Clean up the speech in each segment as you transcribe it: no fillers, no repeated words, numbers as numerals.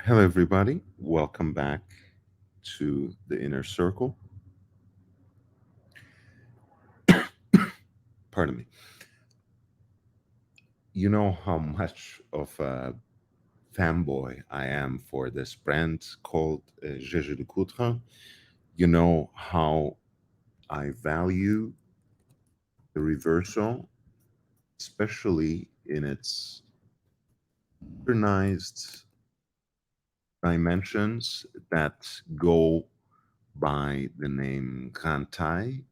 Hello, everybody. Welcome back to the Inner Circle. Pardon me. You know how much of a fanboy I am for this brand called jaeger-lecoultre. You know how I value the Reverso, especially in its organized dimensions that go by the name Grand Taille,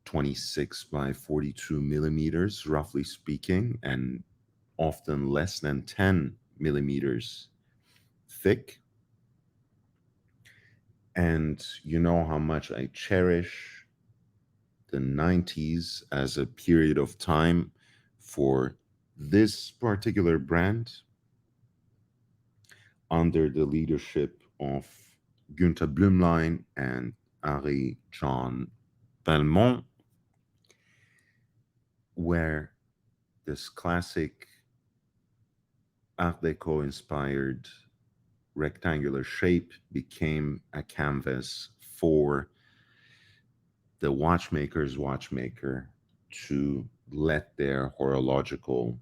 26 by 42 millimeters, roughly speaking, and often less than 10 millimeters thick. And you know how much I cherish the 90s as a period of time for this particular brand under the leadership of Günther Blümlein and Henri John Belmont, where this classic Art Deco inspired rectangular shape became a canvas for the watchmaker's watchmaker to let their horological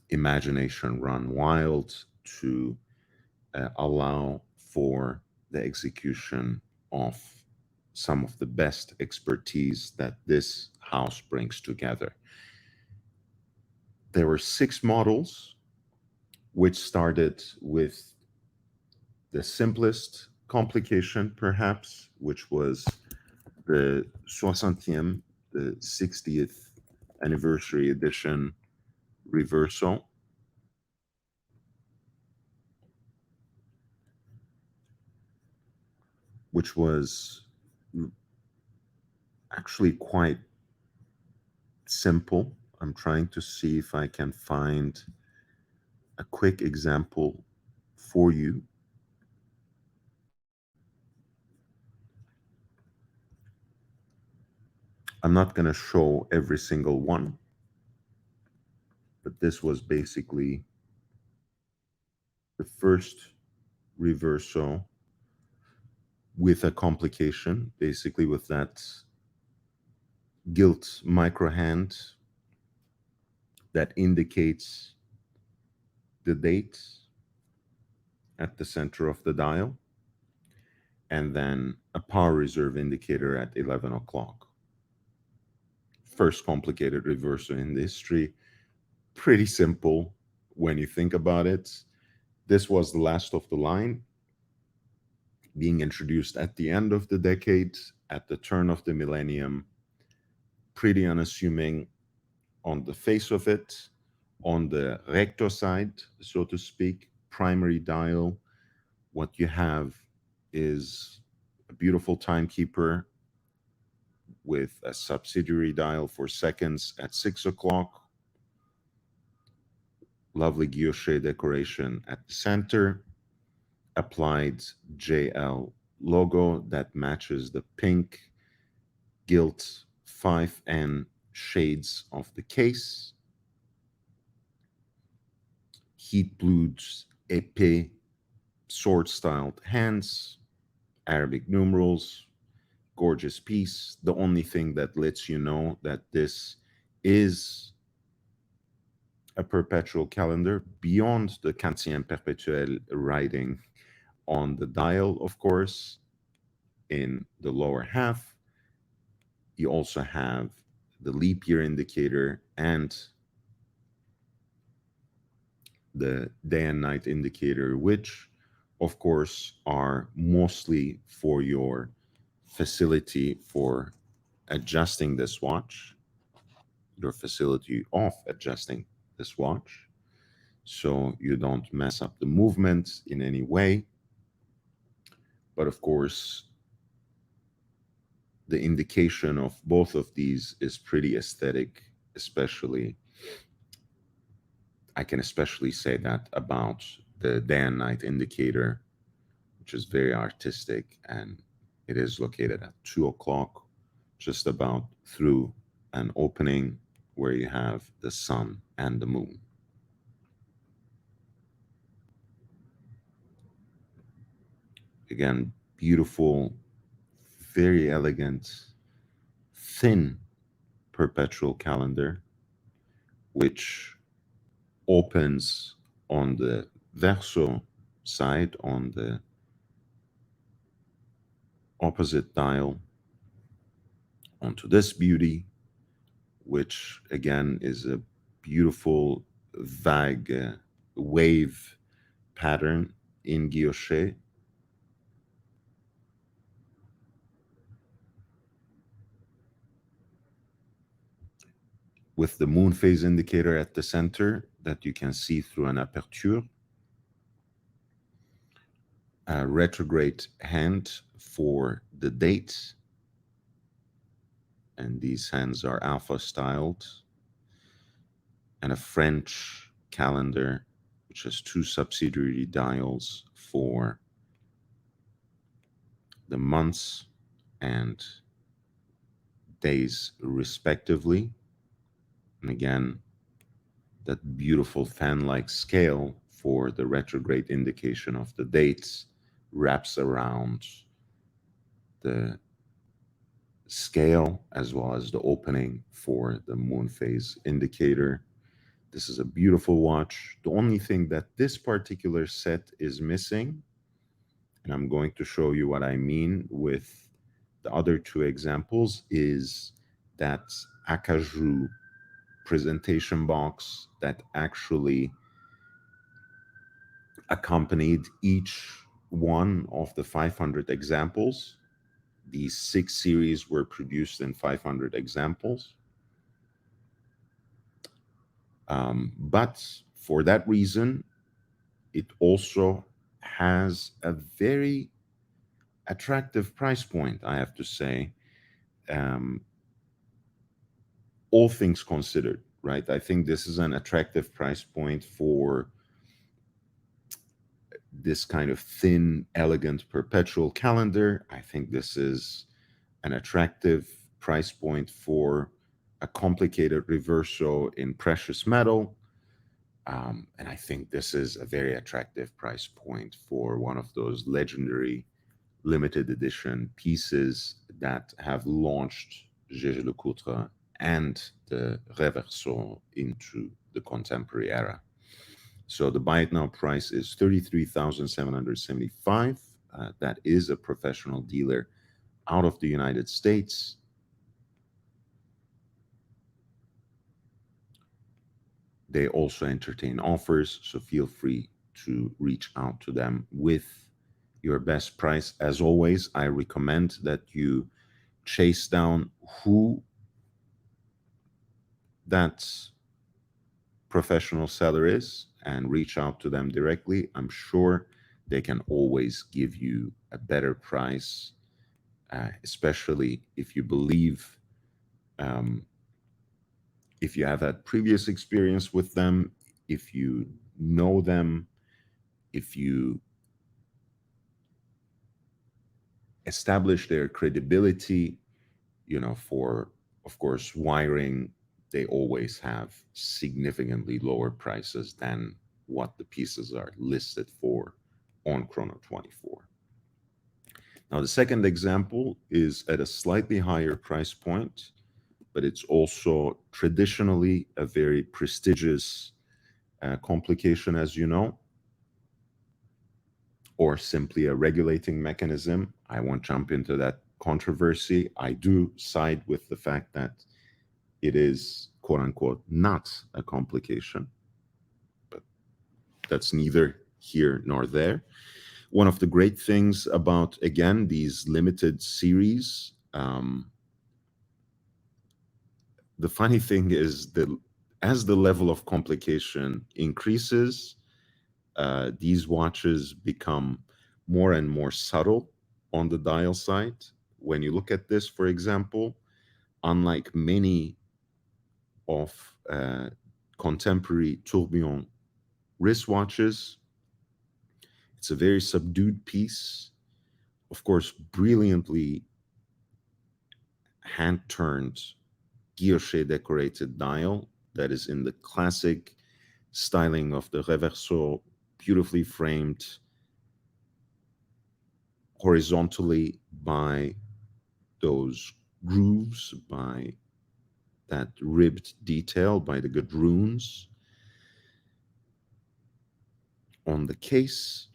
imagination run wild, to allow for the execution of some of the best expertise that this house brings together. There were six models, which started with the simplest complication, perhaps, which was the 60th, the 60th anniversary edition Reverso, which was actually quite simple. I'm trying to see if I can find a quick example for you. I'm not going to show every single one, but this was basically the first Reverso with a complication, basically with that gilt micro hand that indicates the date at the center of the dial, and then a power reserve indicator at 11 o'clock. First complicated reverso in the history. Pretty simple when you think about it. This was the last of the line, being introduced at the end of the decade, at the turn of the millennium. Pretty unassuming on the face of it. On the recto side, so to speak, primary dial, what you have is a beautiful timekeeper with a subsidiary dial for seconds at 6 o'clock, lovely guilloche decoration at the center, applied JL logo that matches the pink gilt 5N shades of the case, heat blued épée sword styled hands, Arabic numerals, gorgeous piece. The only thing that lets you know that this is a perpetual calendar beyond the quinzième perpétuel writing on the dial, of course, in the lower half. You also have the leap year indicator and the day and night indicator, which, of course, are mostly for your facility for adjusting this watch, your facility of adjusting this watch, so you don't mess up the movement in any way. But of course, the indication of both of these is pretty aesthetic, especially. I can especially say that about the day and night indicator, which is very artistic, and it is located at 2 o'clock, just about through an opening where you have the sun and the moon. Again, beautiful, very elegant, thin perpetual calendar, which opens on the verso side, on the opposite dial, onto this beauty, which again is a beautiful vague wave pattern in guilloche. With the moon phase indicator at the center that you can see through an aperture. A retrograde hand for the date, and these hands are alpha styled, and a French calendar which has two subsidiary dials for the months and days respectively. And again, that beautiful fan-like scale for the retrograde indication of the dates wraps around the scale as well as the opening for the moon phase indicator. This is a beautiful watch. The only thing that this particular set is missing, and I'm going to show you what I mean with the other two examples, is that acajou presentation box that actually accompanied each one of the 500 examples. These 6 series were produced in 500 examples. But for that reason, it also has a very attractive price point, I have to say, all things considered, right? I think this is an attractive price point for this kind of thin, elegant perpetual calendar. I think this is an attractive price point for a complicated reverso in precious metal. And I think this is a very attractive price point for one of those legendary limited edition pieces that have launched jaeger-lecoultre and the Reverso into the contemporary era. So the buy it now price is $33,775. That is a professional dealer out of the United States. They also entertain offers, so feel free to reach out to them with your best price. As always, I recommend that you chase down who that professional seller is and reach out to them directly. I'm sure they can always give you a better price, especially if you believe, if you have had previous experience with them, if you know them, if you establish their credibility, for, of course, wiring, they always have significantly lower prices than what the pieces are listed for on Chrono 24. Now, the second example is at a slightly higher price point, but it's also traditionally a very prestigious complication, as you know, or simply a regulating mechanism. I won't jump into that controversy. I do side with the fact that it is, quote unquote, not a complication, but that's neither here nor there. One of the great things about, again, these limited series, the funny thing is that as the level of complication increases, these watches become more and more subtle on the dial side. When you look at this, for example, unlike many of contemporary tourbillon wristwatches, it's a very subdued piece, of course, brilliantly hand-turned guilloche decorated dial that is in the classic styling of the Reverso, beautifully framed, horizontally by those grooves, by that ribbed detail, by the good runes on the case.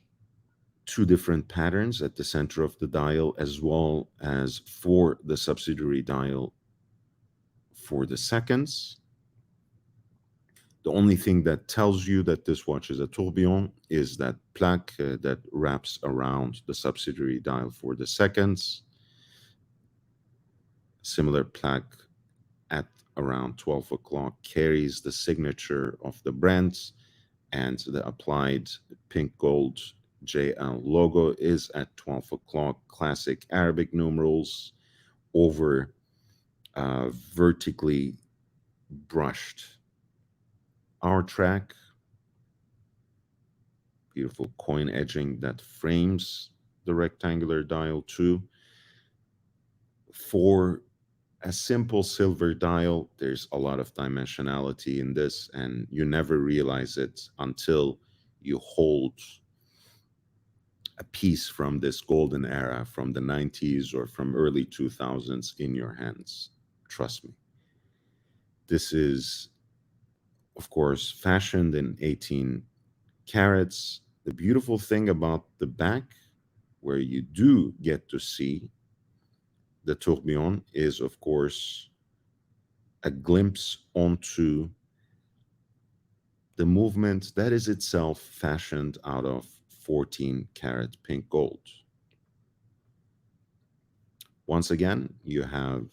Two different patterns at the center of the dial, as well as for the subsidiary dial for the seconds. The only thing that tells you that this watch is a tourbillon is that plaque that wraps around the subsidiary dial for the seconds. Similar plaque at around 12 o'clock carries the signature of the brand, and the applied pink gold JL logo is at 12 o'clock. Classic Arabic numerals over vertically brushed hour track. Beautiful coin edging that frames the rectangular dial too. For a simple silver dial, there's a lot of dimensionality in this, and you never realize it until you hold a piece from this golden era, from the 90s or from early 2000s in your hands. Trust me. This is, of course, fashioned in 18 carats. The beautiful thing about the back, where you do get to see the tourbillon, is, of course, a glimpse onto the movement that is itself fashioned out of 14 karat pink gold. Once again, you have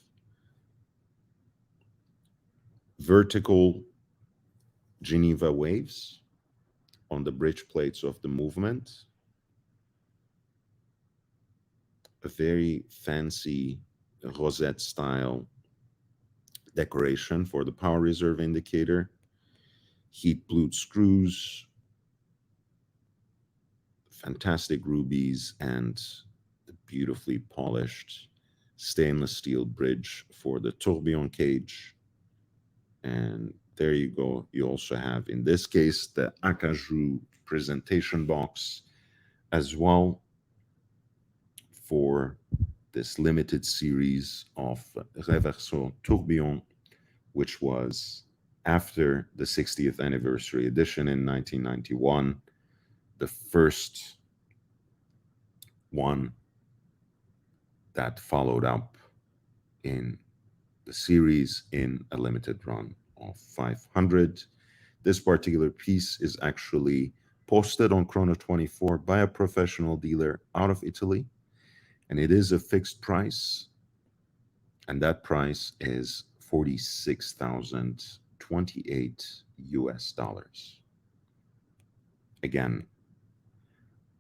vertical Geneva waves on the bridge plates of the movement. A very fancy rosette style decoration for the power reserve indicator. Heat blued screws, fantastic rubies, and the beautifully polished stainless steel bridge for the tourbillon cage. And there you go. You also have, in this case, the acajou presentation box as well for this limited series of Reverso Tourbillon, which was after the 60th anniversary edition in 1991, the first one that followed up in the series in a limited run of 500. This particular piece is actually posted on Chrono 24 by a professional dealer out of Italy, and it is a fixed price, and that price is 46,028 US dollars. Again,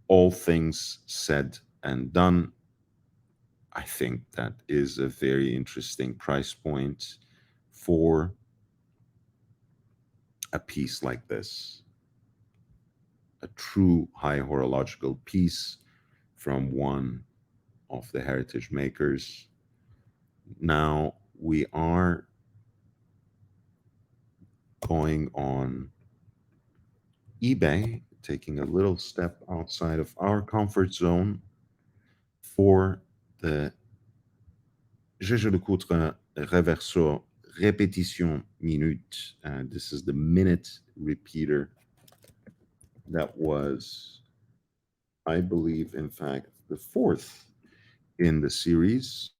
all things said and done, I think that is a very interesting price point for a piece like this. A true high horological piece from one of the heritage makers. Now we are going on eBay, taking a little step outside of our comfort zone for the jaeger-lecoultre Reverso Répétition Minute. This is the minute repeater that was, I believe, in fact, the fourth in the series.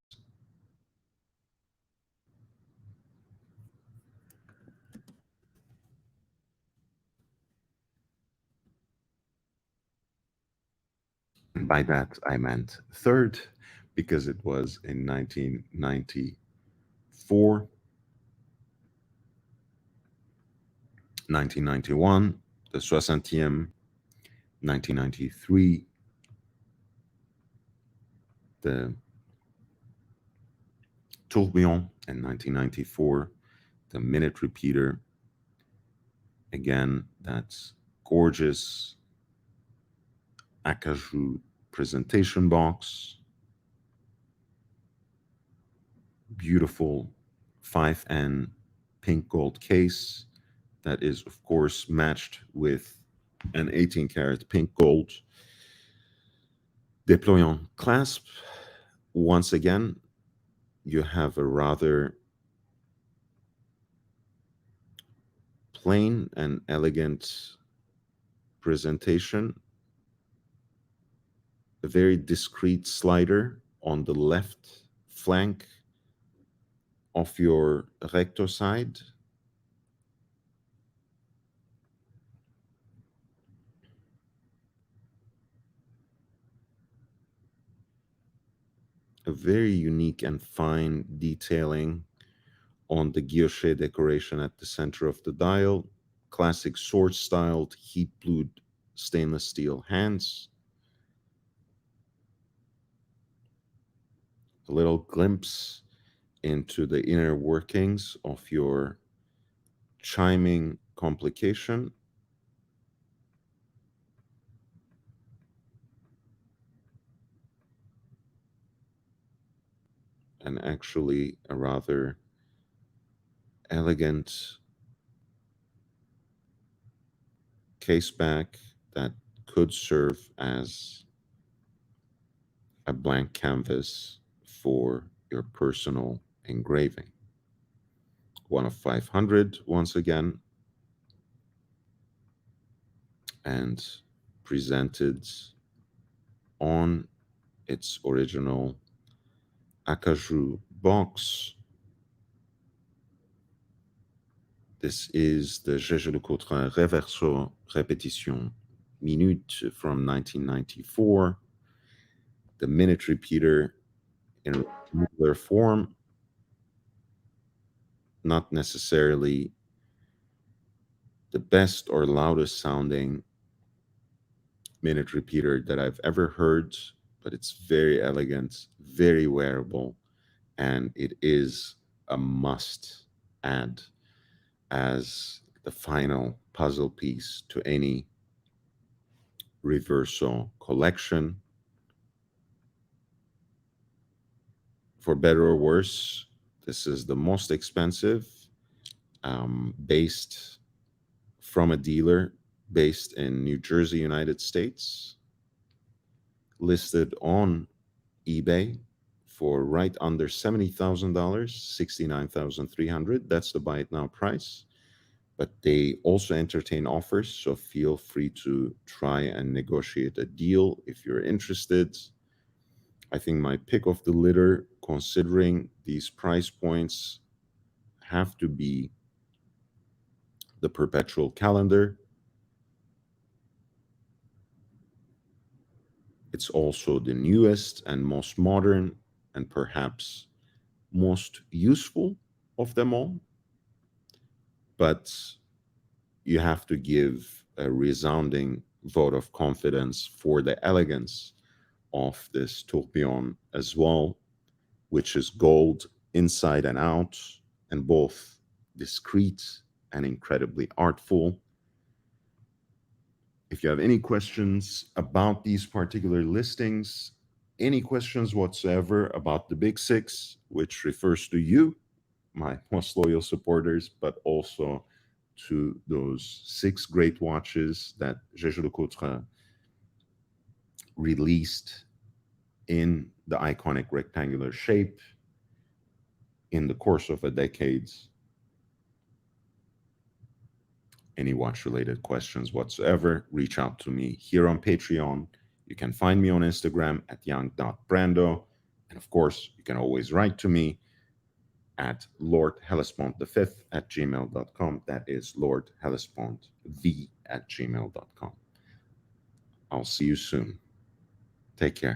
By that, I meant third, because it was in 1994, 1991, the 60e, 1993, the Tourbillon, and 1994, the minute repeater. Again, that's gorgeous acajou presentation box, beautiful 5N pink gold case that is, of course, matched with an 18 karat pink gold Déployant clasp. Once again, you have a rather plain and elegant presentation, a very discreet slider on the left flank of your recto side, a very unique and fine detailing on the guilloche decoration at the center of the dial, classic sword-styled heat-blued stainless steel hands, a little glimpse into the inner workings of your chiming complication, and actually a rather elegant caseback that could serve as a blank canvas for your personal engraving. One of 500 once again, and presented on its original acajou box. This is the jaeger-lecoultre Reverso Repetition Minute from 1994, the minute repeater in regular form, not necessarily the best or loudest sounding minute repeater that I've ever heard, but it's very elegant, very wearable, and it is a must add as the final puzzle piece to any Reverso collection. For better or worse, this is the most expensive, based from a dealer based in New Jersey, United States, listed on eBay for right under $70,000, $69,300. That's the buy it now price. But they also entertain offers, so feel free to try and negotiate a deal if you're interested. I think my pick of the litter, considering these price points, have to be the Perpetual calendar. It's also the newest and most modern and perhaps most useful of them all. But you have to give a resounding vote of confidence for the elegance of this tourbillon as well, which is gold inside and out, and both discreet and incredibly artful. If you have any questions about these particular listings, any questions whatsoever about the Big Six, which refers to you, my most loyal supporters, but also to those 6 great watches that jaeger-lecoultre released in the iconic rectangular shape in the course of a decade. Any watch related questions whatsoever, reach out to me here on Patreon. You can find me on Instagram at young.brando. And of course, you can always write to me at Lord Hellespont V at gmail.com. That is Lord Hellespont V at gmail.com. I'll see you soon. Take care.